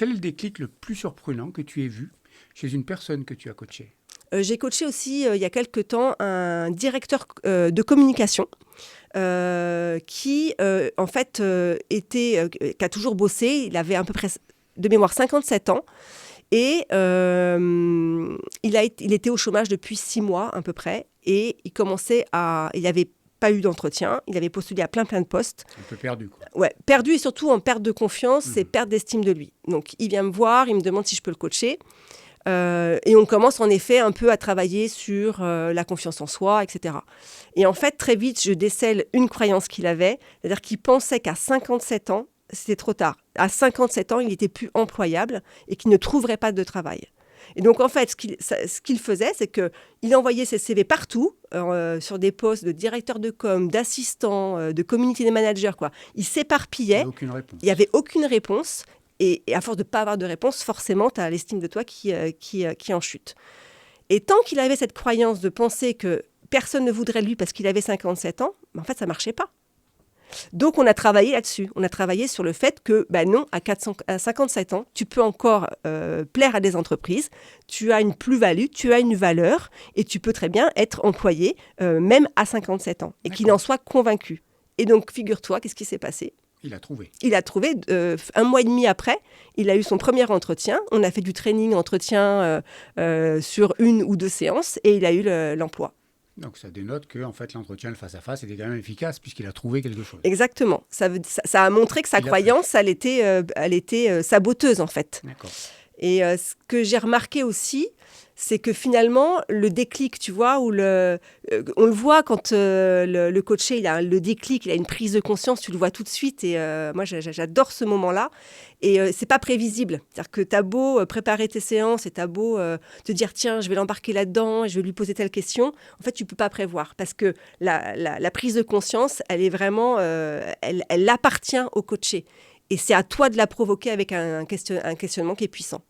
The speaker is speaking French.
Quel est le déclic le plus surprenant que tu aies vu chez une personne que tu as coachée? J'ai coaché aussi, il y a quelque temps, un directeur de communication qui, en fait, qui a toujours bossé. Il avait à peu près, de mémoire, 57 ans. Et il était au chômage depuis 6 mois à peu près. Et il n'avait pas eu d'entretien. Il avait postulé à plein de postes. Un peu perdu, quoi. Ouais, perdu et surtout en perte de confiance et perte d'estime de lui. Donc, il vient me voir, il me demande si je peux le coacher. Et on commence en effet un peu à travailler sur la confiance en soi, etc. Et en fait, très vite, je décèle une croyance qu'il avait, c'est-à-dire qu'il pensait qu'à 57 ans, c'était trop tard. À 57 ans, il n'était plus employable et qu'il ne trouverait pas de travail. Et donc, en fait, ce qu'il faisait, c'est qu'il envoyait ses CV partout, sur des postes de directeur de com, d'assistant, de community manager, quoi. Il s'éparpillait. Il n'y avait aucune réponse. Et à force de ne pas avoir de réponse, forcément, tu as l'estime de toi qui en chute. Et tant qu'il avait cette croyance de penser que personne ne voudrait de lui parce qu'il avait 57 ans, en fait, ça ne marchait pas. Donc, on a travaillé là-dessus. On a travaillé sur le fait que, non, à 57 ans, tu peux encore plaire à des entreprises, tu as une plus-value, tu as une valeur, et tu peux très bien être employé, même à 57 ans, et qu'il en soit convaincu. Et donc, figure-toi, qu'est-ce qui s'est passé ? Il a trouvé. Il a trouvé, 1 mois et demi après, il a eu son premier entretien. On a fait du training entretien sur 1 ou 2 séances et il a eu l'emploi. Donc ça dénote que en fait, l'entretien, le face-à-face, était quand même efficace puisqu'il a trouvé quelque chose. Exactement. Ça a montré que sa croyance, elle était saboteuse en fait. D'accord. Et ce que j'ai remarqué aussi, c'est que finalement, le déclic, tu vois, on le voit quand le coaché, il a le déclic, il a une prise de conscience, tu le vois tout de suite. Et moi, j'adore ce moment-là. Et c'est pas prévisible. C'est-à-dire que t'as beau préparer tes séances et t'as beau te dire, tiens, je vais l'embarquer là-dedans, et je vais lui poser telle question. En fait, tu peux pas prévoir parce que la prise de conscience, elle est vraiment, elle appartient au coaché. Et c'est à toi de la provoquer avec un questionnement qui est puissant.